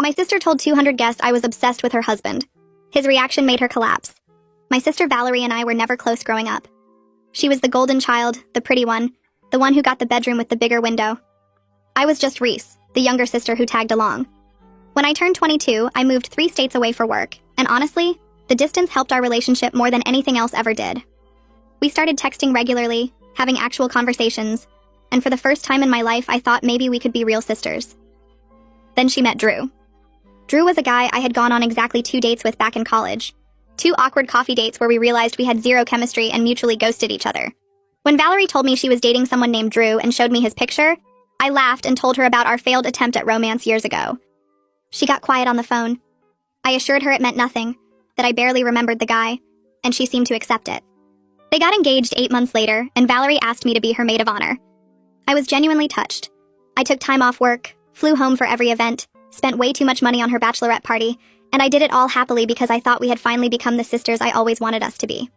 My sister told 200 guests I was obsessed with her husband. His reaction made her collapse. My sister Valerie and I were never close growing up. She was the golden child, the pretty one who got the bedroom with the bigger window. I was just Reese, the younger sister who tagged along. When I turned 22, I moved 3 states away for work, and honestly, the distance helped our relationship more than anything else ever did. We started texting regularly, having actual conversations, and for the first time in my life, I thought maybe we could be real sisters. Then she met Drew. Drew was a guy I had gone on exactly 2 dates with back in college. 2 awkward coffee dates where we realized we had zero chemistry and mutually ghosted each other. When Valerie told me she was dating someone named Drew and showed me his picture, I laughed and told her about our failed attempt at romance years ago. She got quiet on the phone. I assured her it meant nothing, that I barely remembered the guy, and she seemed to accept it. They got engaged 8 months later, and Valerie asked me to be her maid of honor. I was genuinely touched. I took time off work, flew home for every event, spent way too much money on her bachelorette party, and I did it all happily because I thought we had finally become the sisters I always wanted us to be.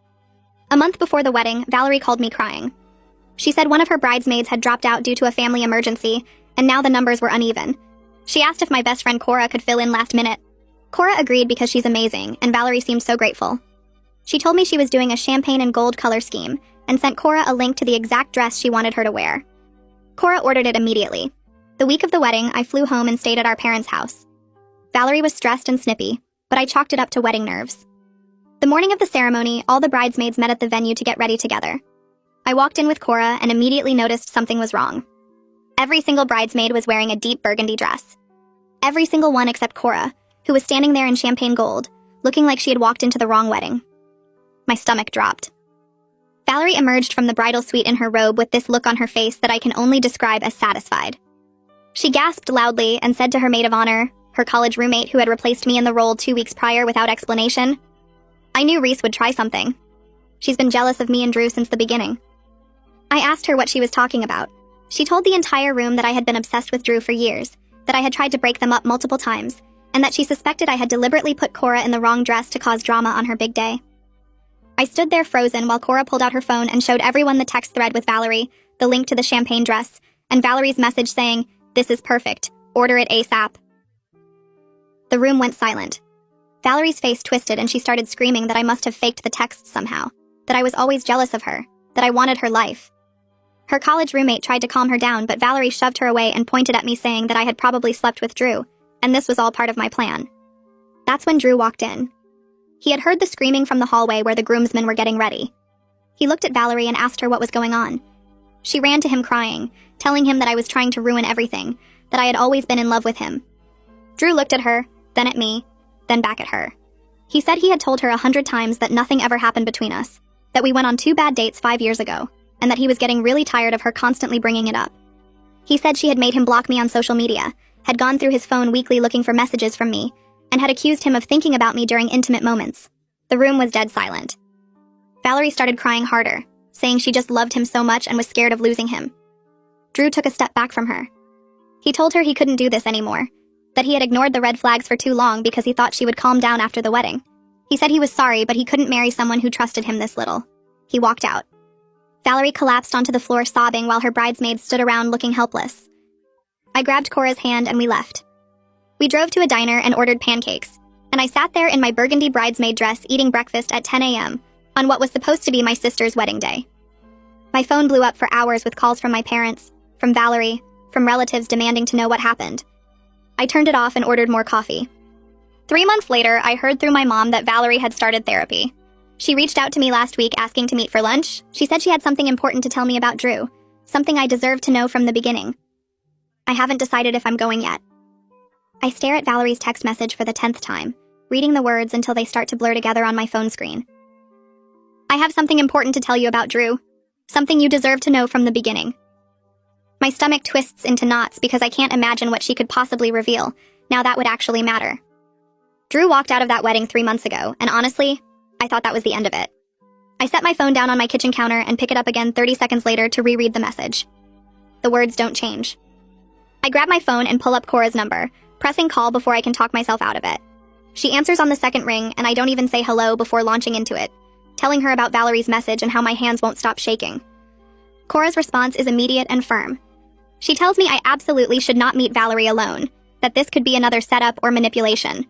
A month before the wedding, Valerie called me crying. She said one of her bridesmaids had dropped out due to a family emergency, and now the numbers were uneven. She asked if my best friend Cora could fill in last minute. Cora agreed because she's amazing, and Valerie seemed so grateful. She told me she was doing a champagne and gold color scheme, and sent Cora a link to the exact dress she wanted her to wear. Cora ordered it immediately. The week of the wedding, I flew home and stayed at our parents' house. Valerie was stressed and snippy, but I chalked it up to wedding nerves. The morning of the ceremony, all the bridesmaids met at the venue to get ready together. I walked in with Cora and immediately noticed something was wrong. Every single bridesmaid was wearing a deep burgundy dress. Every single one except Cora, who was standing there in champagne gold, looking like she had walked into the wrong wedding. My stomach dropped. Valerie emerged from the bridal suite in her robe with this look on her face that I can only describe as satisfied. She gasped loudly and said to her maid of honor, her college roommate who had replaced me in the role 2 weeks prior without explanation, "I knew Reese would try something. She's been jealous of me and Drew since the beginning." I asked her what she was talking about. She told the entire room that I had been obsessed with Drew for years, that I had tried to break them up multiple times, and that she suspected I had deliberately put Cora in the wrong dress to cause drama on her big day. I stood there frozen while Cora pulled out her phone and showed everyone the text thread with Valerie, the link to the champagne dress, and Valerie's message saying, "This is perfect. Order it ASAP." The room went silent. Valerie's face twisted and she started screaming that I must have faked the text somehow, that I was always jealous of her, that I wanted her life. Her college roommate tried to calm her down, but Valerie shoved her away and pointed at me saying that I had probably slept with Drew, and this was all part of my plan. That's when Drew walked in. He had heard the screaming from the hallway where the groomsmen were getting ready. He looked at Valerie and asked her what was going on. She ran to him crying, telling him that I was trying to ruin everything, that I had always been in love with him. Drew looked at her, then at me, then back at her. He said he had told her 100 times that nothing ever happened between us, that we went on 2 bad dates 5 years ago, and that he was getting really tired of her constantly bringing it up. He said she had made him block me on social media, had gone through his phone weekly looking for messages from me, and had accused him of thinking about me during intimate moments. The room was dead silent. Valerie started crying harder, saying she just loved him so much and was scared of losing him. Drew took a step back from her. He told her he couldn't do this anymore, that he had ignored the red flags for too long because he thought she would calm down after the wedding. He said he was sorry, but he couldn't marry someone who trusted him this little. He walked out. Valerie collapsed onto the floor sobbing while her bridesmaids stood around looking helpless. I grabbed Cora's hand and we left. We drove to a diner and ordered pancakes, and I sat there in my burgundy bridesmaid dress eating breakfast at 10 a.m. on what was supposed to be my sister's wedding day. My phone blew up for hours with calls from my parents, from Valerie, from relatives demanding to know what happened. I turned it off and ordered more coffee. 3 months later, I heard through my mom that Valerie had started therapy. She reached out to me last week asking to meet for lunch. She said she had something important to tell me about Drew, something I deserved to know from the beginning. I haven't decided if I'm going yet. I stare at Valerie's text message for the 10th time, reading the words until they start to blur together on my phone screen. I have something important to tell you about Drew, something you deserve to know from the beginning. My stomach twists into knots because I can't imagine what she could possibly reveal. Now that would actually matter. Drew walked out of that wedding 3 months ago, and honestly, I thought that was the end of it. I set my phone down on my kitchen counter and pick it up again 30 seconds later to reread the message. The words don't change. I grab my phone and pull up Cora's number, pressing call before I can talk myself out of it. She answers on the second ring, and I don't even say hello before launching into it, telling her about Valerie's message and how my hands won't stop shaking. Cora's response is immediate and firm. She tells me I absolutely should not meet Valerie alone, that this could be another setup or manipulation.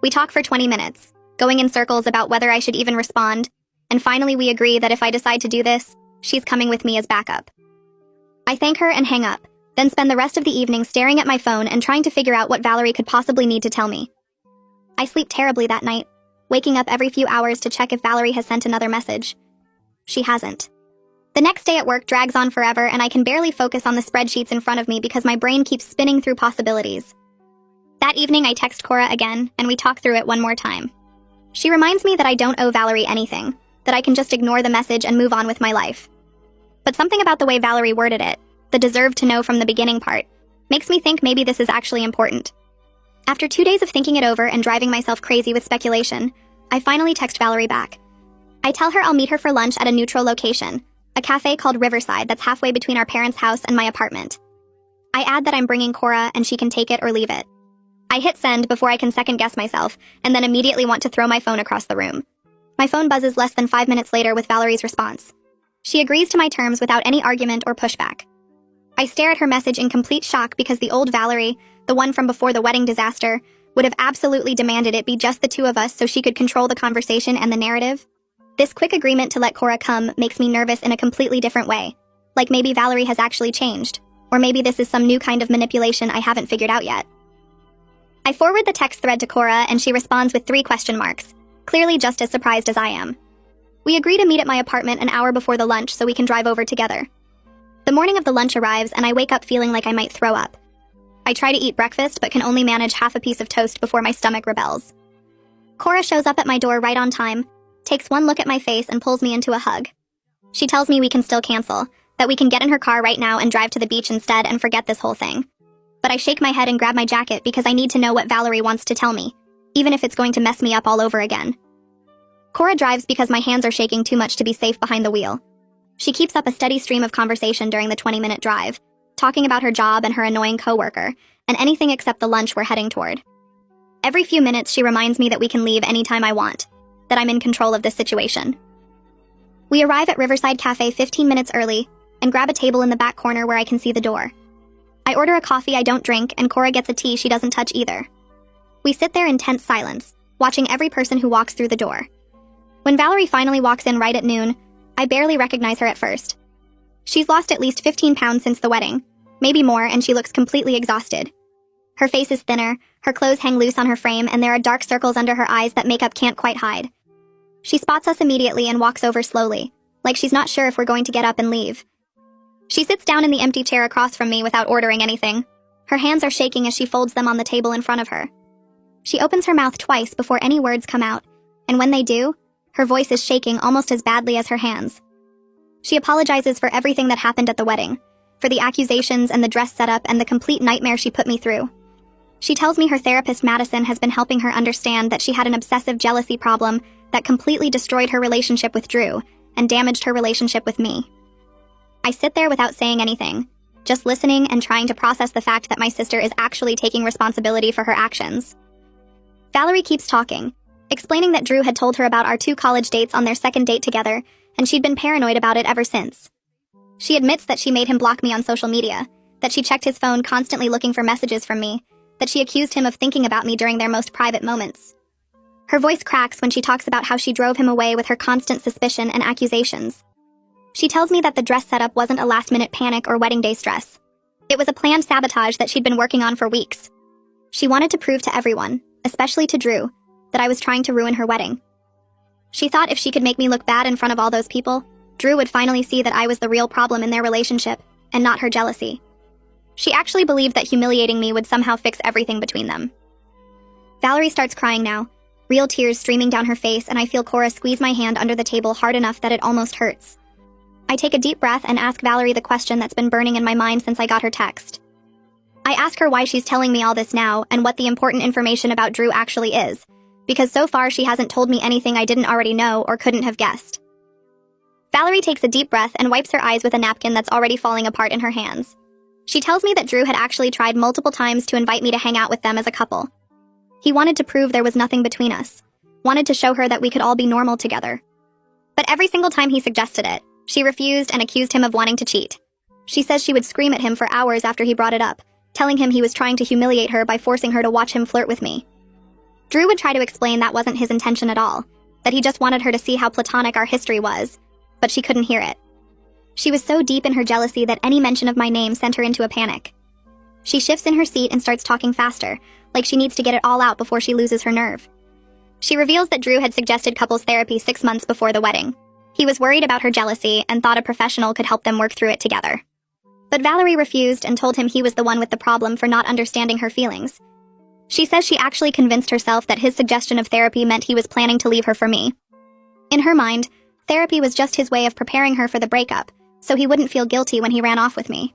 We talk for 20 minutes, going in circles about whether I should even respond, and finally we agree that if I decide to do this, she's coming with me as backup. I thank her and hang up, then spend the rest of the evening staring at my phone and trying to figure out what Valerie could possibly need to tell me. I sleep terribly that night, waking up every few hours to check if Valerie has sent another message. She hasn't. The next day at work drags on forever and I can barely focus on the spreadsheets in front of me because my brain keeps spinning through possibilities. That evening I text Cora again and we talk through it one more time. She reminds me that I don't owe Valerie anything, that I can just ignore the message and move on with my life. But something about the way Valerie worded it, the deserve to know from the beginning part, makes me think maybe this is actually important. After 2 days of thinking it over and driving myself crazy with speculation, I finally text Valerie back. I tell her I'll meet her for lunch at a neutral location, a cafe called Riverside that's halfway between our parents' house and my apartment. I add that I'm bringing Cora and she can take it or leave it. I hit send before I can second-guess myself, and then immediately want to throw my phone across the room. My phone buzzes less than 5 minutes later with Valerie's response. She agrees to my terms without any argument or pushback. I stare at her message in complete shock because the old Valerie, the one from before the wedding disaster, would have absolutely demanded it be just the two of us so she could control the conversation and the narrative. This quick agreement to let Cora come makes me nervous in a completely different way. Like maybe Valerie has actually changed. Or maybe this is some new kind of manipulation I haven't figured out yet. I forward the text thread to Cora and she responds with 3 question marks, clearly just as surprised as I am. We agree to meet at my apartment an hour before the lunch so we can drive over together. The morning of the lunch arrives and I wake up feeling like I might throw up. I try to eat breakfast but can only manage half a piece of toast before my stomach rebels. Cora shows up at my door right on time, takes one look at my face and pulls me into a hug. She tells me we can still cancel, that we can get in her car right now and drive to the beach instead and forget this whole thing. But I shake my head and grab my jacket because I need to know what Valerie wants to tell me, even if it's going to mess me up all over again. Cora drives because my hands are shaking too much to be safe behind the wheel. She keeps up a steady stream of conversation during the 20-minute drive, talking about her job and her annoying coworker, and anything except the lunch we're heading toward. Every few minutes she reminds me that we can leave anytime I want, that I'm in control of this situation. We arrive at Riverside Cafe 15 minutes early and grab a table in the back corner where I can see the door. I order a coffee I don't drink and Cora gets a tea she doesn't touch either. We sit there in tense silence, watching every person who walks through the door. When Valerie finally walks in right at noon, I barely recognize her at first. She's lost at least 15 pounds since the wedding, maybe more, and she looks completely exhausted. Her face is thinner, her clothes hang loose on her frame, and there are dark circles under her eyes that makeup can't quite hide. She spots us immediately and walks over slowly, like she's not sure if we're going to get up and leave. She sits down in the empty chair across from me without ordering anything. Her hands are shaking as she folds them on the table in front of her. She opens her mouth twice before any words come out, and when they do, her voice is shaking almost as badly as her hands. She apologizes for everything that happened at the wedding, for the accusations and the dress setup and the complete nightmare she put me through. She tells me her therapist Madison has been helping her understand that she had an obsessive jealousy problem that completely destroyed her relationship with Drew and damaged her relationship with me. I sit there without saying anything, just listening and trying to process the fact that my sister is actually taking responsibility for her actions. Valerie keeps talking, explaining that Drew had told her about our 2 college dates on their second date together, and she'd been paranoid about it ever since. She admits that she made him block me on social media, that she checked his phone constantly looking for messages from me, that she accused him of thinking about me during their most private moments. Her voice cracks when she talks about how she drove him away with her constant suspicion and accusations. She tells me that the dress setup wasn't a last-minute panic or wedding day stress. It was a planned sabotage that she'd been working on for weeks. She wanted to prove to everyone, especially to Drew, that I was trying to ruin her wedding. She thought if she could make me look bad in front of all those people, Drew would finally see that I was the real problem in their relationship, and not her jealousy. She actually believed that humiliating me would somehow fix everything between them. Valerie starts crying now, real tears streaming down her face, and I feel Cora squeeze my hand under the table hard enough that it almost hurts. I take a deep breath and ask Valerie the question that's been burning in my mind since I got her text. I ask her why she's telling me all this now and what the important information about Drew actually is, because so far she hasn't told me anything I didn't already know or couldn't have guessed. Valerie takes a deep breath and wipes her eyes with a napkin that's already falling apart in her hands. She tells me that Drew had actually tried multiple times to invite me to hang out with them as a couple. He wanted to prove there was nothing between us, wanted to show her that we could all be normal together. But every single time he suggested it, she refused and accused him of wanting to cheat. She says she would scream at him for hours after he brought it up, telling him he was trying to humiliate her by forcing her to watch him flirt with me. Drew would try to explain that wasn't his intention at all, that he just wanted her to see how platonic our history was, but she couldn't hear it. She was so deep in her jealousy that any mention of my name sent her into a panic. She shifts in her seat and starts talking faster, like she needs to get it all out before she loses her nerve. She reveals that Drew had suggested couples therapy 6 months before the wedding. He was worried about her jealousy and thought a professional could help them work through it together. But Valerie refused and told him he was the one with the problem for not understanding her feelings. She says she actually convinced herself that his suggestion of therapy meant he was planning to leave her for me. In her mind, therapy was just his way of preparing her for the breakup, so he wouldn't feel guilty when he ran off with me.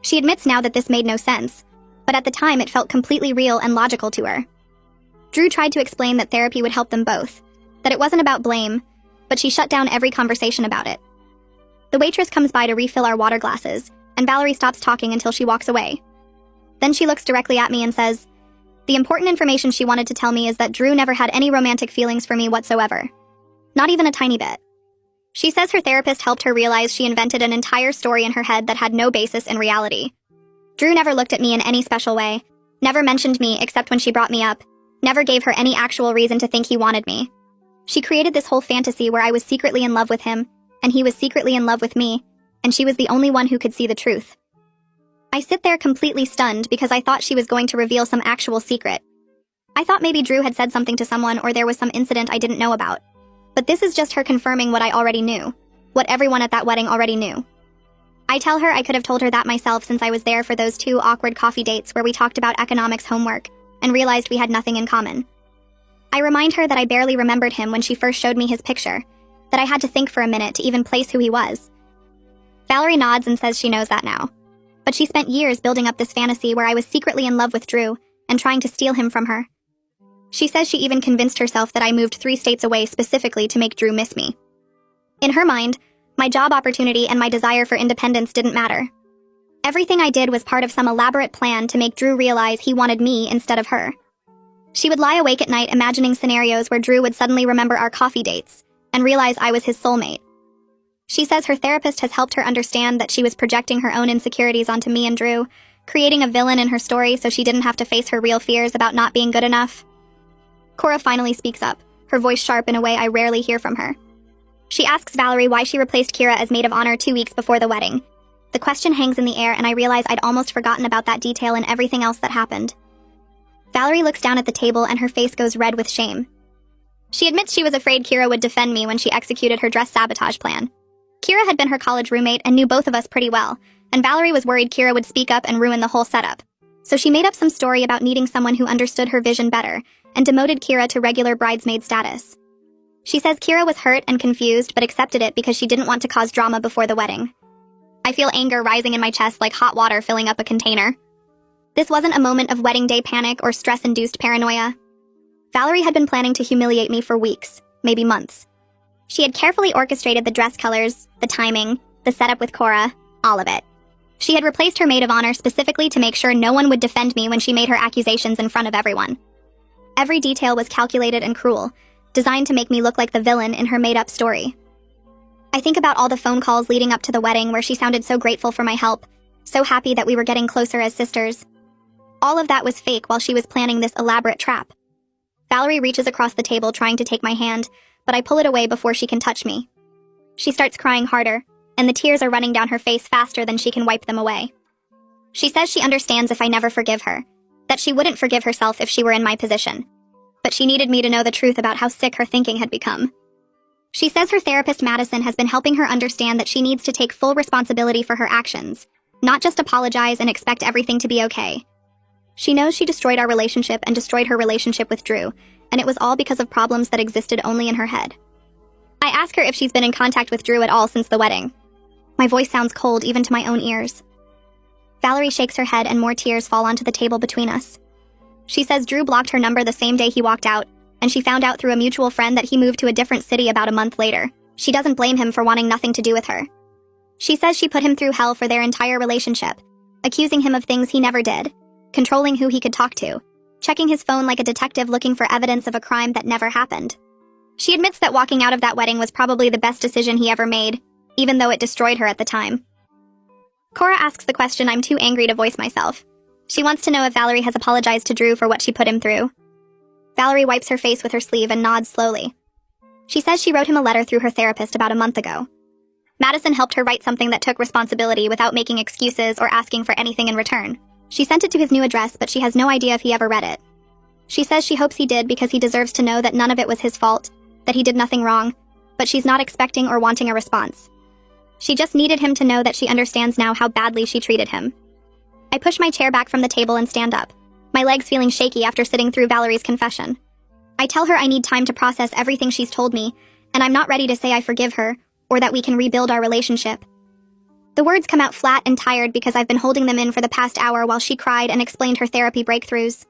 She admits now that this made no sense, but at the time it felt completely real and logical to her. Drew tried to explain that therapy would help them both, that it wasn't about blame, but she shut down every conversation about it. The waitress comes by to refill our water glasses, and Valerie stops talking until she walks away. Then she looks directly at me and says, "The important information she wanted to tell me is that Drew never had any romantic feelings for me whatsoever. Not even a tiny bit." She says her therapist helped her realize she invented an entire story in her head that had no basis in reality. Drew never looked at me in any special way, never mentioned me except when she brought me up, never gave her any actual reason to think he wanted me. She created this whole fantasy where I was secretly in love with him, and he was secretly in love with me, and she was the only one who could see the truth. I sit there completely stunned because I thought she was going to reveal some actual secret. I thought maybe Drew had said something to someone or there was some incident I didn't know about. But this is just her confirming what I already knew, what everyone at that wedding already knew. I tell her I could have told her that myself since I was there for those 2 awkward coffee dates where we talked about economics homework and realized we had nothing in common. I remind her that I barely remembered him when she first showed me his picture, that I had to think for a minute to even place who he was. Valerie nods and says she knows that now. But she spent years building up this fantasy where I was secretly in love with Drew and trying to steal him from her. She says she even convinced herself that I moved 3 states away specifically to make Drew miss me. In her mind, my job opportunity and my desire for independence didn't matter. Everything I did was part of some elaborate plan to make Drew realize he wanted me instead of her. She would lie awake at night imagining scenarios where Drew would suddenly remember our coffee dates and realize I was his soulmate. She says her therapist has helped her understand that she was projecting her own insecurities onto me and Drew, creating a villain in her story so she didn't have to face her real fears about not being good enough. Cora finally speaks up, her voice sharp in a way I rarely hear from her. She asks Valerie why she replaced Kira as maid of honor 2 weeks before the wedding. The question hangs in the air and I realize I'd almost forgotten about that detail and everything else that happened. Valerie looks down at the table and her face goes red with shame. She admits she was afraid Kira would defend me when she executed her dress sabotage plan. Kira had been her college roommate and knew both of us pretty well, and Valerie was worried Kira would speak up and ruin the whole setup. So she made up some story about needing someone who understood her vision better, and demoted Kira to regular bridesmaid status. She says Kira was hurt and confused but accepted it because she didn't want to cause drama before the wedding. I feel anger rising in my chest like hot water filling up a container. This wasn't a moment of wedding day panic or stress-induced paranoia. Valerie had been planning to humiliate me for weeks, maybe months. She had carefully orchestrated the dress colors, the timing, the setup with Cora, all of it. She had replaced her maid of honor specifically to make sure no one would defend me when she made her accusations in front of everyone. Every detail was calculated and cruel, designed to make me look like the villain in her made-up story. I think about all the phone calls leading up to the wedding where she sounded so grateful for my help, so happy that we were getting closer as sisters. All of that was fake while she was planning this elaborate trap. Valerie reaches across the table trying to take my hand, but I pull it away before she can touch me. She starts crying harder, and the tears are running down her face faster than she can wipe them away. She says she understands if I never forgive her, that she wouldn't forgive herself if she were in my position. But she needed me to know the truth about how sick her thinking had become. She says her therapist Madison has been helping her understand that she needs to take full responsibility for her actions, not just apologize and expect everything to be okay. She knows she destroyed our relationship and destroyed her relationship with Drew, and it was all because of problems that existed only in her head. I ask her if she's been in contact with Drew at all since the wedding. My voice sounds cold even to my own ears. Valerie shakes her head and more tears fall onto the table between us. She says Drew blocked her number the same day he walked out, and she found out through a mutual friend that he moved to a different city about a month later. She doesn't blame him for wanting nothing to do with her. She says she put him through hell for their entire relationship, accusing him of things he never did, controlling who he could talk to, checking his phone like a detective looking for evidence of a crime that never happened. She admits that walking out of that wedding was probably the best decision he ever made, even though it destroyed her at the time. Cora asks the question I'm too angry to voice myself. She wants to know if Valerie has apologized to Drew for what she put him through. Valerie wipes her face with her sleeve and nods slowly. She says she wrote him a letter through her therapist about a month ago. Madison helped her write something that took responsibility without making excuses or asking for anything in return. She sent it to his new address, but she has no idea if he ever read it. She says she hopes he did because he deserves to know that none of it was his fault, that he did nothing wrong, but she's not expecting or wanting a response. She just needed him to know that she understands now how badly she treated him. I push my chair back from the table and stand up, my legs feeling shaky after sitting through Valerie's confession. I tell her I need time to process everything she's told me, and I'm not ready to say I forgive her, or that we can rebuild our relationship. The words come out flat and tired because I've been holding them in for the past hour while she cried and explained her therapy breakthroughs.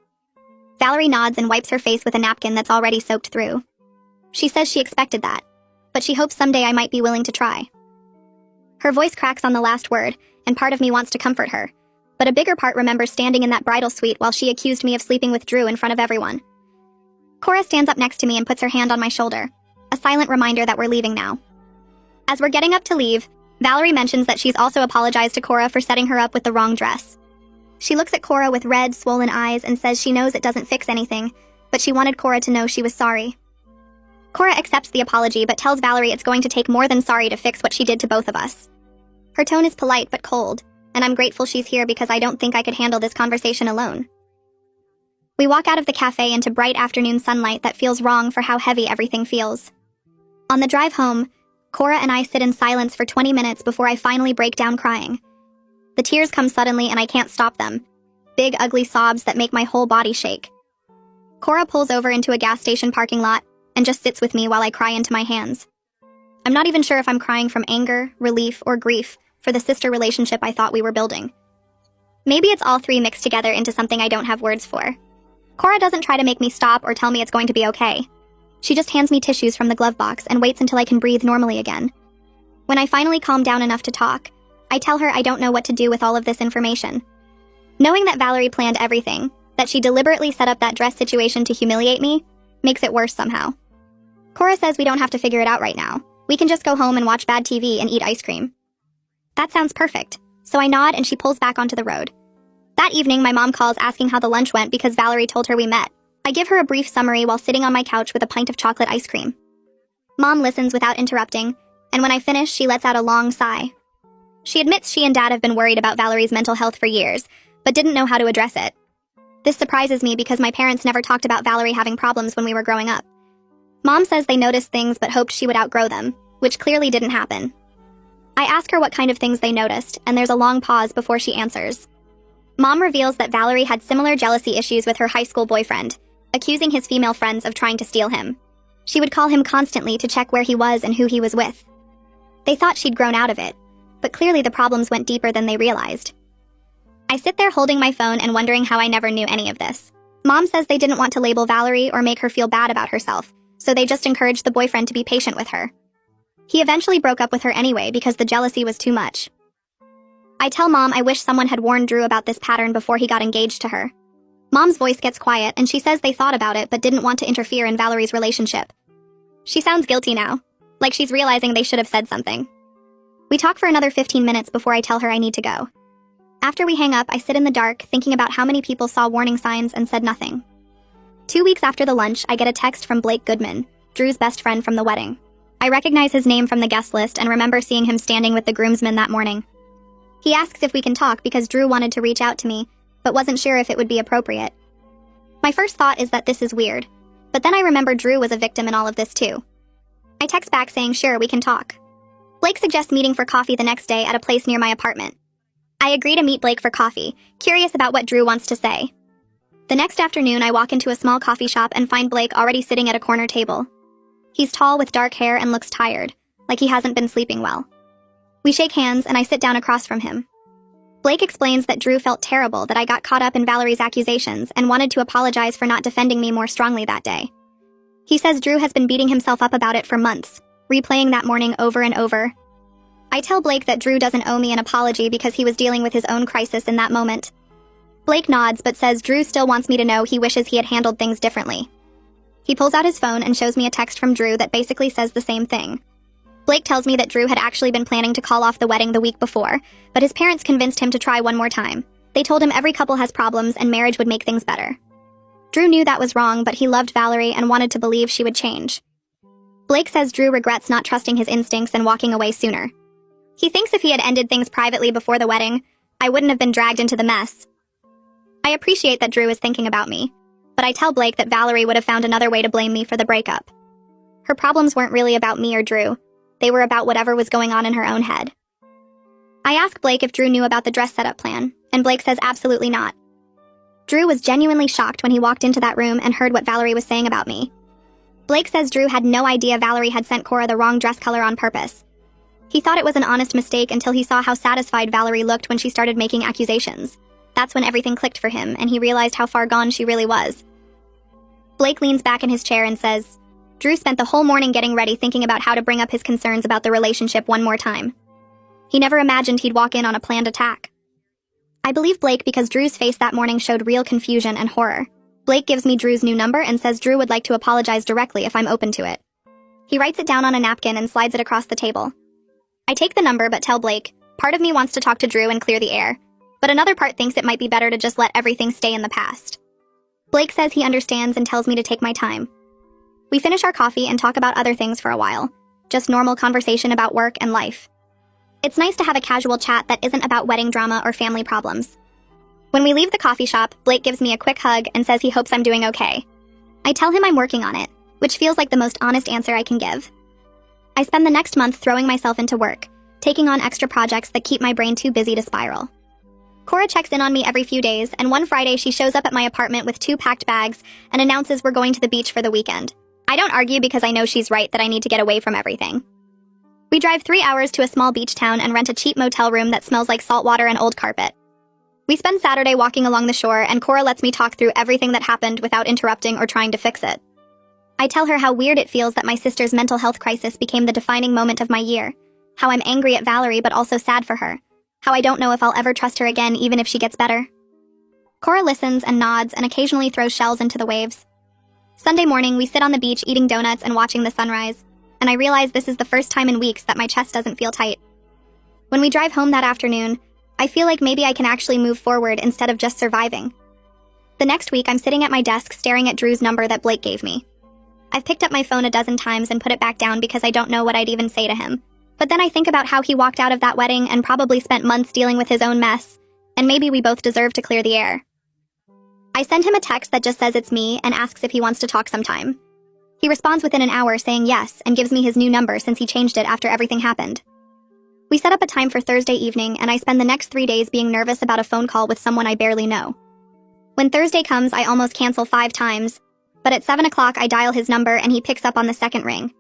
Valerie nods and wipes her face with a napkin that's already soaked through. She says she expected that, but she hopes someday I might be willing to try. Her voice cracks on the last word, and part of me wants to comfort her, but a bigger part remembers standing in that bridal suite while she accused me of sleeping with Drew in front of everyone. Cora stands up next to me and puts her hand on my shoulder, a silent reminder that we're leaving now. As we're getting up to leave, Valerie mentions that she's also apologized to Cora for setting her up with the wrong dress. She looks at Cora with red, swollen eyes and says she knows it doesn't fix anything, but she wanted Cora to know she was sorry. Cora accepts the apology but tells Valerie it's going to take more than sorry to fix what she did to both of us. Her tone is polite but cold, and I'm grateful she's here because I don't think I could handle this conversation alone. We walk out of the cafe into bright afternoon sunlight that feels wrong for how heavy everything feels. On the drive home, Cora and I sit in silence for 20 minutes before I finally break down crying. The tears come suddenly and I can't stop them. Big, ugly sobs that make my whole body shake. Cora pulls over into a gas station parking lot and just sits with me while I cry into my hands. I'm not even sure if I'm crying from anger, relief, or grief for the sister relationship I thought we were building. Maybe it's all three mixed together into something I don't have words for. Cora doesn't try to make me stop or tell me it's going to be okay. She just hands me tissues from the glove box and waits until I can breathe normally again. When I finally calm down enough to talk, I tell her I don't know what to do with all of this information. Knowing that Valerie planned everything, that she deliberately set up that dress situation to humiliate me, makes it worse somehow. Cora says we don't have to figure it out right now. We can just go home and watch bad TV and eat ice cream. That sounds perfect, so I nod and she pulls back onto the road. That evening, my mom calls asking how the lunch went because Valerie told her we met. I give her a brief summary while sitting on my couch with a pint of chocolate ice cream. Mom listens without interrupting, and when I finish, she lets out a long sigh. She admits she and Dad have been worried about Valerie's mental health for years, but didn't know how to address it. This surprises me because my parents never talked about Valerie having problems when we were growing up. Mom says they noticed things but hoped she would outgrow them, which clearly didn't happen. I ask her what kind of things they noticed, and there's a long pause before she answers. Mom reveals that Valerie had similar jealousy issues with her high school boyfriend, accusing his female friends of trying to steal him. She would call him constantly to check where he was and who he was with. They thought she'd grown out of it, but clearly the problems went deeper than they realized. I sit there holding my phone and wondering how I never knew any of this. Mom says they didn't want to label Valerie or make her feel bad about herself, so they just encouraged the boyfriend to be patient with her. He eventually broke up with her anyway because the jealousy was too much. I tell Mom I wish someone had warned Drew about this pattern before he got engaged to her. Mom's voice gets quiet and she says they thought about it but didn't want to interfere in Valerie's relationship. She sounds guilty now, like she's realizing they should have said something. We talk for another 15 minutes before I tell her I need to go. After we hang up, I sit in the dark thinking about how many people saw warning signs and said nothing. 2 weeks after the lunch, I get a text from Blake Goodman, Drew's best friend from the wedding. I recognize his name from the guest list and remember seeing him standing with the groomsmen that morning. He asks if we can talk because Drew wanted to reach out to me, but wasn't sure if it would be appropriate. My first thought is that this is weird, but then I remember Drew was a victim in all of this too. I text back saying sure, we can talk. Blake suggests meeting for coffee the next day at a place near my apartment. I agree to meet Blake for coffee, curious about what Drew wants to say. The next afternoon, I walk into a small coffee shop and find Blake already sitting at a corner table. He's tall with dark hair and looks tired, like he hasn't been sleeping well. We shake hands and I sit down across from him. Blake explains that Drew felt terrible that I got caught up in Valerie's accusations and wanted to apologize for not defending me more strongly that day. He says Drew has been beating himself up about it for months, replaying that morning over and over. I tell Blake that Drew doesn't owe me an apology because he was dealing with his own crisis in that moment. Blake nods but says Drew still wants me to know he wishes he had handled things differently. He pulls out his phone and shows me a text from Drew that basically says the same thing. Blake tells me that Drew had actually been planning to call off the wedding the week before, but his parents convinced him to try one more time, They told him every couple has problems and marriage would make things better. Drew knew that was wrong, but he loved Valerie and wanted to believe she would change. Blake says Drew regrets not trusting his instincts and walking away sooner. He thinks if he had ended things privately before the wedding, I wouldn't have been dragged into the mess. I appreciate that Drew is thinking about me, but I tell Blake that Valerie would have found another way to blame me for the breakup. Her problems weren't really about me or Drew. They were about whatever was going on in her own head. I ask Blake if Drew knew about the dress setup plan, and Blake says absolutely not. Drew was genuinely shocked when he walked into that room and heard what Valerie was saying about me. Blake says Drew had no idea Valerie had sent Cora the wrong dress color on purpose. He thought it was an honest mistake until he saw how satisfied Valerie looked when she started making accusations. That's when everything clicked for him, and he realized how far gone she really was. Blake leans back in his chair and says, Drew spent the whole morning getting ready thinking about how to bring up his concerns about the relationship one more time. He never imagined he'd walk in on a planned attack. I believe Blake because Drew's face that morning showed real confusion and horror. Blake gives me Drew's new number and says Drew would like to apologize directly if I'm open to it. He writes it down on a napkin and slides it across the table. I take the number but tell Blake, part of me wants to talk to Drew and clear the air, but another part thinks it might be better to just let everything stay in the past. Blake says he understands and tells me to take my time. We finish our coffee and talk about other things for a while, just normal conversation about work and life. It's nice to have a casual chat that isn't about wedding drama or family problems. When we leave the coffee shop, Blake gives me a quick hug and says he hopes I'm doing okay. I tell him I'm working on it, which feels like the most honest answer I can give. I spend the next month throwing myself into work, taking on extra projects that keep my brain too busy to spiral. Cora checks in on me every few days, and one Friday she shows up at my apartment with 2 packed bags and announces we're going to the beach for the weekend. I don't argue because I know she's right that I need to get away from everything. We drive 3 hours to a small beach town and rent a cheap motel room that smells like salt water and old carpet. We spend Saturday walking along the shore, and Cora lets me talk through everything that happened without interrupting or trying to fix it. I tell her how weird it feels that my sister's mental health crisis became the defining moment of my year, how I'm angry at Valerie but also sad for her, how I don't know if I'll ever trust her again even if she gets better. Cora listens and nods and occasionally throws shells into the waves. Sunday morning, we sit on the beach eating donuts and watching the sunrise, and I realize this is the first time in weeks that my chest doesn't feel tight. When we drive home that afternoon, I feel like maybe I can actually move forward instead of just surviving. The next week, I'm sitting at my desk staring at Drew's number that Blake gave me. I've picked up my phone a dozen times and put it back down because I don't know what I'd even say to him. But then I think about how he walked out of that wedding and probably spent months dealing with his own mess, and maybe we both deserve to clear the air. I send him a text that just says it's me and asks if he wants to talk sometime. He responds within an hour saying yes and gives me his new number since he changed it after everything happened. We set up a time for Thursday evening, and I spend the next 3 days being nervous about a phone call with someone I barely know. When Thursday comes, I almost cancel 5 times, but at 7 o'clock I dial his number and he picks up on the second ring.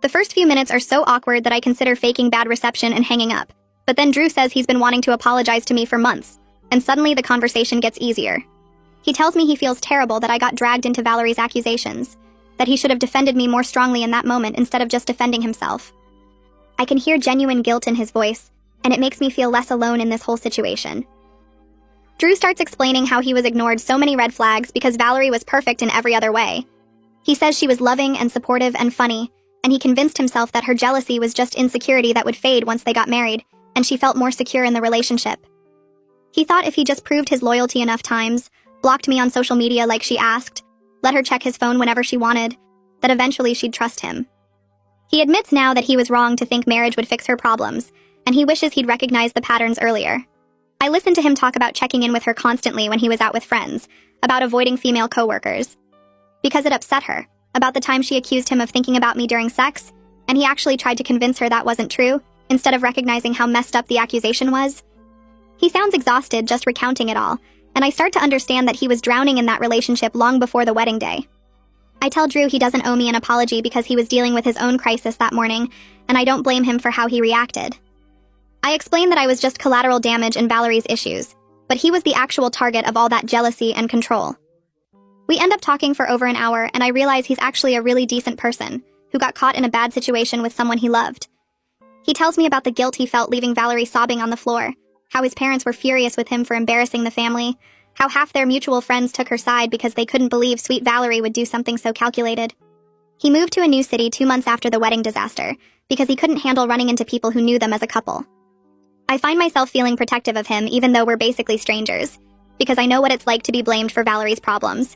The first few minutes are so awkward that I consider faking bad reception and hanging up, but then Drew says he's been wanting to apologize to me for months, and suddenly the conversation gets easier. He tells me he feels terrible that I got dragged into Valerie's accusations, that he should have defended me more strongly in that moment instead of just defending himself. I can hear genuine guilt in his voice, and it makes me feel less alone in this whole situation. Drew starts explaining how he was ignored so many red flags because Valerie was perfect in every other way. He says she was loving and supportive and funny, and he convinced himself that her jealousy was just insecurity that would fade once they got married, and she felt more secure in the relationship. He thought if he just proved his loyalty enough times, blocked me on social media like she asked, let her check his phone whenever she wanted, that eventually she'd trust him. He admits now that he was wrong to think marriage would fix her problems, and he wishes he'd recognized the patterns earlier. I listened to him talk about checking in with her constantly when he was out with friends, about avoiding female coworkers. Because it upset her, about the time she accused him of thinking about me during sex, and he actually tried to convince her that wasn't true, instead of recognizing how messed up the accusation was. He sounds exhausted just recounting it all, and I start to understand that he was drowning in that relationship long before the wedding day. I tell Drew he doesn't owe me an apology because he was dealing with his own crisis that morning, and I don't blame him for how he reacted. I explain that I was just collateral damage in Valerie's issues, but he was the actual target of all that jealousy and control. We end up talking for over an hour, and I realize he's actually a really decent person who got caught in a bad situation with someone he loved. He tells me about the guilt he felt leaving Valerie sobbing on the floor, how his parents were furious with him for embarrassing the family, how half their mutual friends took her side because they couldn't believe sweet Valerie would do something so calculated. He moved to a new city 2 months after the wedding disaster because he couldn't handle running into people who knew them as a couple. I find myself feeling protective of him even though we're basically strangers, because I know what it's like to be blamed for Valerie's problems.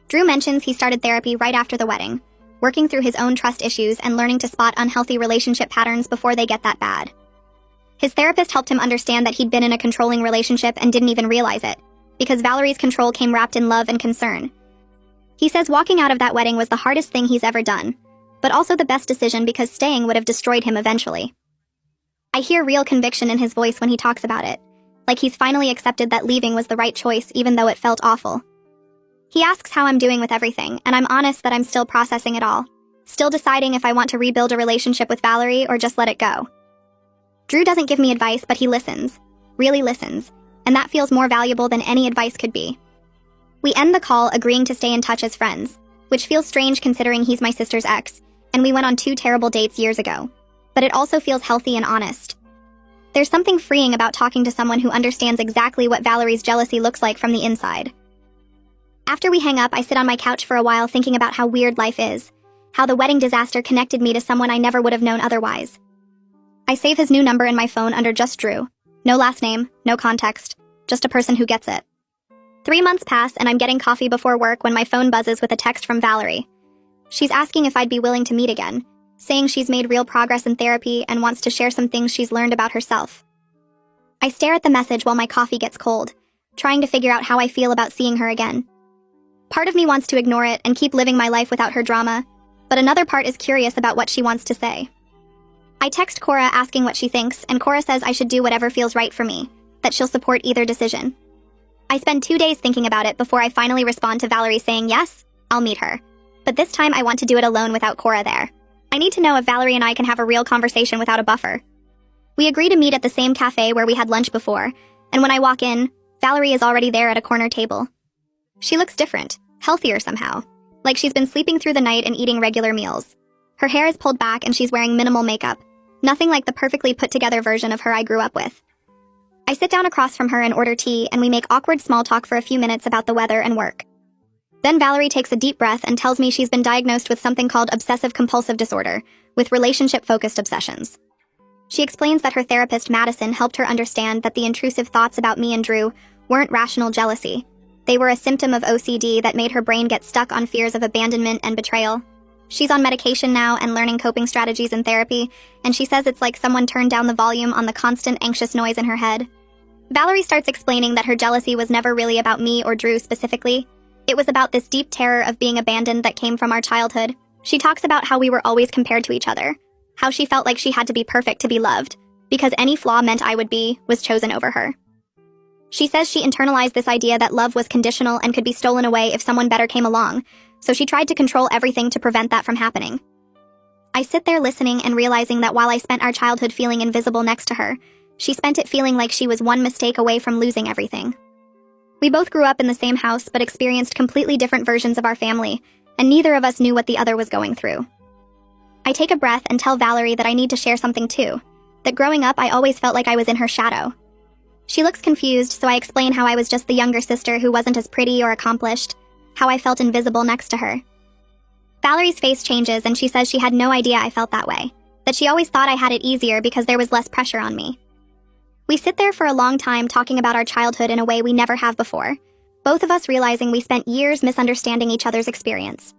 Drew mentions he started therapy right after the wedding, working through his own trust issues and learning to spot unhealthy relationship patterns before they get that bad. His therapist helped him understand that he'd been in a controlling relationship and didn't even realize it, because Valerie's control came wrapped in love and concern. He says walking out of that wedding was the hardest thing he's ever done, but also the best decision because staying would have destroyed him eventually. I hear real conviction in his voice when he talks about it, like he's finally accepted that leaving was the right choice even though it felt awful. He asks how I'm doing with everything, and I'm honest that I'm still processing it all, still deciding if I want to rebuild a relationship with Valerie or just let it go. Drew doesn't give me advice, but he listens, really listens, and that feels more valuable than any advice could be. We end the call agreeing to stay in touch as friends, which feels strange considering he's my sister's ex, and we went on 2 terrible dates years ago. But it also feels healthy and honest. There's something freeing about talking to someone who understands exactly what Valerie's jealousy looks like from the inside. After we hang up, I sit on my couch for a while thinking about how weird life is, how the wedding disaster connected me to someone I never would have known otherwise. I save his new number in my phone under just Drew. No last name, no context, just a person who gets it. 3 months pass and I'm getting coffee before work when my phone buzzes with a text from Valerie. She's asking if I'd be willing to meet again, saying she's made real progress in therapy and wants to share some things she's learned about herself. I stare at the message while my coffee gets cold, trying to figure out how I feel about seeing her again. Part of me wants to ignore it and keep living my life without her drama, but another part is curious about what she wants to say. I text Cora asking what she thinks, and Cora says I should do whatever feels right for me, that she'll support either decision. I spend 2 days thinking about it before I finally respond to Valerie saying yes, I'll meet her. But this time I want to do it alone without Cora there. I need to know if Valerie and I can have a real conversation without a buffer. We agree to meet at the same cafe where we had lunch before, and when I walk in, Valerie is already there at a corner table. She looks different, healthier somehow, like she's been sleeping through the night and eating regular meals. Her hair is pulled back and she's wearing minimal makeup, nothing like the perfectly put-together version of her I grew up with. I sit down across from her and order tea, and we make awkward small talk for a few minutes about the weather and work. Then Valerie takes a deep breath and tells me she's been diagnosed with something called obsessive-compulsive disorder, with relationship-focused obsessions. She explains that her therapist, Madison, helped her understand that the intrusive thoughts about me and Drew weren't rational jealousy. They were a symptom of OCD that made her brain get stuck on fears of abandonment and betrayal. She's on medication now and learning coping strategies in therapy, and she says it's like someone turned down the volume on the constant anxious noise in her head. Valerie starts explaining that her jealousy was never really about me or Drew specifically. It was about this deep terror of being abandoned that came from our childhood. She talks about how we were always compared to each other, how she felt like she had to be perfect to be loved, because any flaw meant was chosen over her. She says she internalized this idea that love was conditional and could be stolen away if someone better came along, so she tried to control everything to prevent that from happening. I sit there listening and realizing that while I spent our childhood feeling invisible next to her, she spent it feeling like she was one mistake away from losing everything. We both grew up in the same house but experienced completely different versions of our family, and neither of us knew what the other was going through. I take a breath and tell Valerie that I need to share something too, that growing up I always felt like I was in her shadow. She looks confused, so I explain how I was just the younger sister who wasn't as pretty or accomplished, how I felt invisible next to her. Valerie's face changes and she says she had no idea I felt that way, that she always thought I had it easier because there was less pressure on me. We sit there for a long time talking about our childhood in a way we never have before, both of us realizing we spent years misunderstanding each other's experience.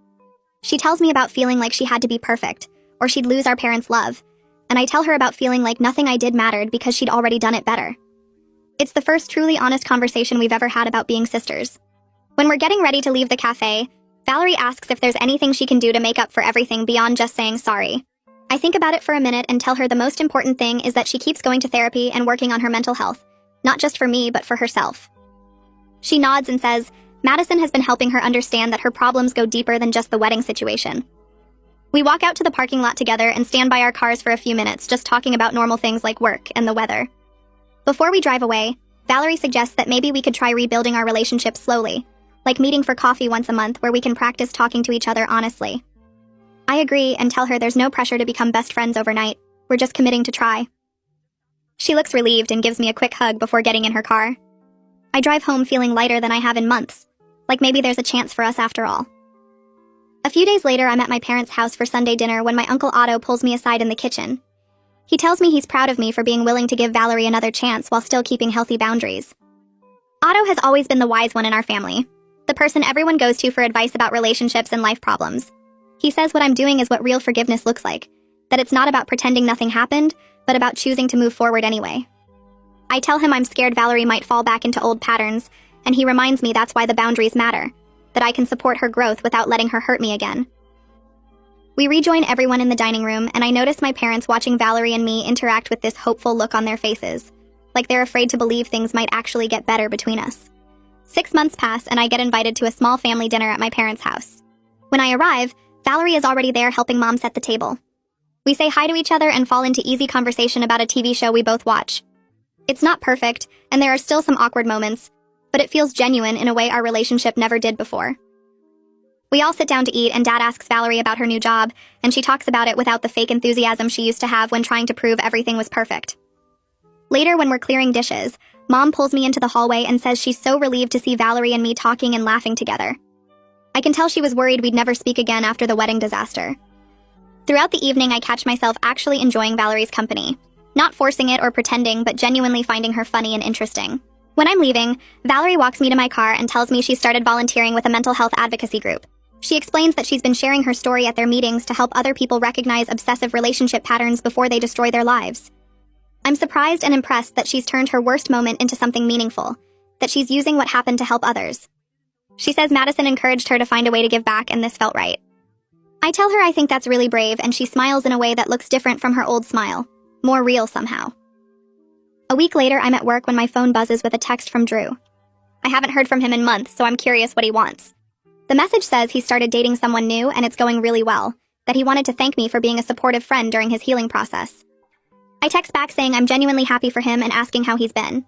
She tells me about feeling like she had to be perfect, or she'd lose our parents' love, and I tell her about feeling like nothing I did mattered because she'd already done it better. It's the first truly honest conversation we've ever had about being sisters. When we're getting ready to leave the cafe, Valerie asks if there's anything she can do to make up for everything beyond just saying sorry. I think about it for a minute and tell her the most important thing is that she keeps going to therapy and working on her mental health, not just for me, but for herself. She nods and says, Madison has been helping her understand that her problems go deeper than just the wedding situation. We walk out to the parking lot together and stand by our cars for a few minutes, just talking about normal things like work and the weather. Before we drive away, Valerie suggests that maybe we could try rebuilding our relationship slowly, like meeting for coffee once a month where we can practice talking to each other honestly. I agree and tell her there's no pressure to become best friends overnight. We're just committing to try. She looks relieved and gives me a quick hug before getting in her car. I drive home feeling lighter than I have in months, like maybe there's a chance for us after all. A few days later, I'm at my parents' house for Sunday dinner when my Uncle Otto pulls me aside in the kitchen. He tells me he's proud of me for being willing to give Valerie another chance while still keeping healthy boundaries. Otto has always been the wise one in our family, the person everyone goes to for advice about relationships and life problems. He says what I'm doing is what real forgiveness looks like, that it's not about pretending nothing happened, but about choosing to move forward anyway. I tell him I'm scared Valerie might fall back into old patterns, and he reminds me that's why the boundaries matter, that I can support her growth without letting her hurt me again. We rejoin everyone in the dining room, and I notice my parents watching Valerie and me interact with this hopeful look on their faces, like they're afraid to believe things might actually get better between us. 6 months pass, and I get invited to a small family dinner at my parents' house. When I arrive, Valerie is already there helping Mom set the table. We say hi to each other and fall into easy conversation about a TV show we both watch. It's not perfect, and there are still some awkward moments, but it feels genuine in a way our relationship never did before. We all sit down to eat, and Dad asks Valerie about her new job, and she talks about it without the fake enthusiasm she used to have when trying to prove everything was perfect. Later, when we're clearing dishes, Mom pulls me into the hallway and says she's so relieved to see Valerie and me talking and laughing together. I can tell she was worried we'd never speak again after the wedding disaster. Throughout the evening, I catch myself actually enjoying Valerie's company. Not forcing it or pretending, but genuinely finding her funny and interesting. When I'm leaving, Valerie walks me to my car and tells me she started volunteering with a mental health advocacy group. She explains that she's been sharing her story at their meetings to help other people recognize obsessive relationship patterns before they destroy their lives. I'm surprised and impressed that she's turned her worst moment into something meaningful, that she's using what happened to help others. She says Madison encouraged her to find a way to give back, and this felt right. I tell her I think that's really brave, and she smiles in a way that looks different from her old smile, more real somehow. A week later, I'm at work when my phone buzzes with a text from Drew. I haven't heard from him in months, so I'm curious what he wants. The message says he started dating someone new and it's going really well, that he wanted to thank me for being a supportive friend during his healing process. I text back saying I'm genuinely happy for him and asking how he's been.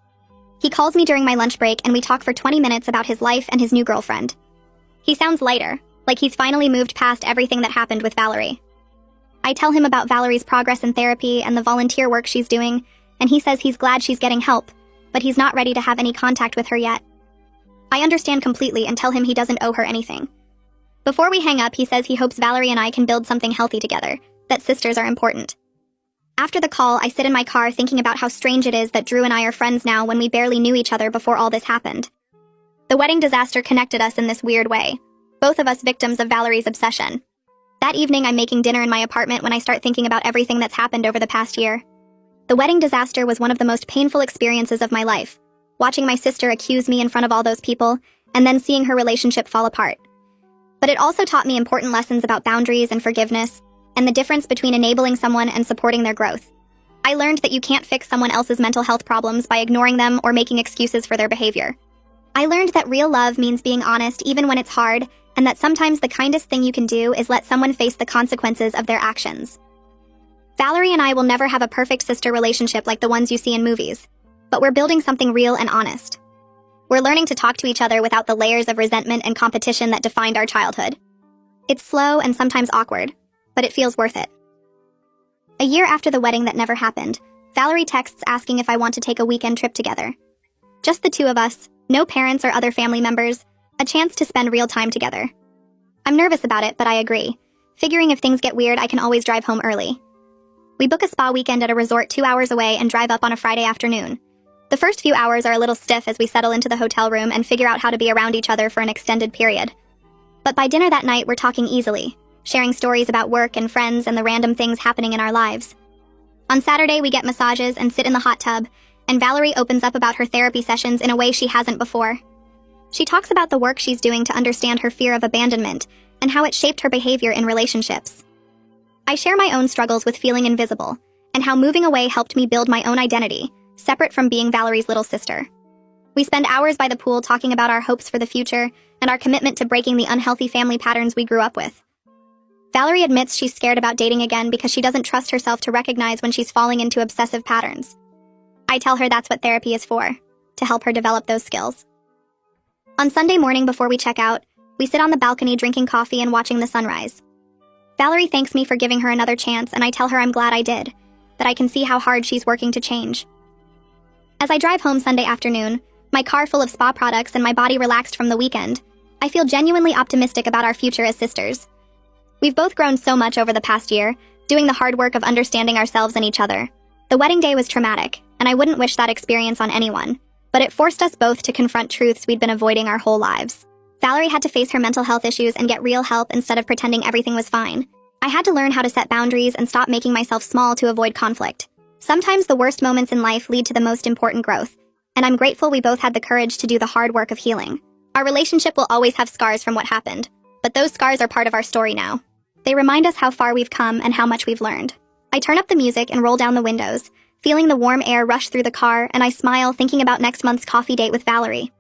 He calls me during my lunch break and we talk for 20 minutes about his life and his new girlfriend. He sounds lighter, like he's finally moved past everything that happened with Valerie. I tell him about Valerie's progress in therapy and the volunteer work she's doing, and he says he's glad she's getting help, but he's not ready to have any contact with her yet. I understand completely and tell him he doesn't owe her anything. Before we hang up, he says he hopes Valerie and I can build something healthy together, that sisters are important. After the call, I sit in my car thinking about how strange it is that Drew and I are friends now when we barely knew each other before all this happened. The wedding disaster connected us in this weird way, both of us victims of Valerie's obsession. That evening, I'm making dinner in my apartment when I start thinking about everything that's happened over the past year. The wedding disaster was one of the most painful experiences of my life, watching my sister accuse me in front of all those people, and then seeing her relationship fall apart. But it also taught me important lessons about boundaries and forgiveness, and the difference between enabling someone and supporting their growth. I learned that you can't fix someone else's mental health problems by ignoring them or making excuses for their behavior. I learned that real love means being honest even when it's hard, and that sometimes the kindest thing you can do is let someone face the consequences of their actions. Valerie and I will never have a perfect sister relationship like the ones you see in movies, but we're building something real and honest. We're learning to talk to each other without the layers of resentment and competition that defined our childhood. It's slow and sometimes awkward, but it feels worth it. A year after the wedding that never happened, Valerie texts asking if I want to take a weekend trip together. Just the two of us, no parents or other family members, a chance to spend real time together. I'm nervous about it, but I agree, figuring if things get weird, I can always drive home early. We book a spa weekend at a resort 2 hours away and drive up on a Friday afternoon. The first few hours are a little stiff as we settle into the hotel room and figure out how to be around each other for an extended period. But by dinner that night, we're talking easily, sharing stories about work and friends and the random things happening in our lives. On Saturday, we get massages and sit in the hot tub, and Valerie opens up about her therapy sessions in a way she hasn't before. She talks about the work she's doing to understand her fear of abandonment and how it shaped her behavior in relationships. I share my own struggles with feeling invisible, and how moving away helped me build my own identity, separate from being Valerie's little sister. We spend hours by the pool talking about our hopes for the future and our commitment to breaking the unhealthy family patterns we grew up with. Valerie admits she's scared about dating again because she doesn't trust herself to recognize when she's falling into obsessive patterns. I tell her that's what therapy is for, to help her develop those skills. On Sunday morning before we check out, we sit on the balcony drinking coffee and watching the sunrise. Valerie thanks me for giving her another chance, and I tell her I'm glad I did, that I can see how hard she's working to change. As I drive home Sunday afternoon, my car full of spa products and my body relaxed from the weekend, I feel genuinely optimistic about our future as sisters. We've both grown so much over the past year, doing the hard work of understanding ourselves and each other. The wedding day was traumatic, and I wouldn't wish that experience on anyone, but it forced us both to confront truths we'd been avoiding our whole lives. Valerie had to face her mental health issues and get real help instead of pretending everything was fine. I had to learn how to set boundaries and stop making myself small to avoid conflict. Sometimes the worst moments in life lead to the most important growth, and I'm grateful we both had the courage to do the hard work of healing. Our relationship will always have scars from what happened, but those scars are part of our story now. They remind us how far we've come and how much we've learned. I turn up the music and roll down the windows, feeling the warm air rush through the car, and I smile thinking about next month's coffee date with Valerie.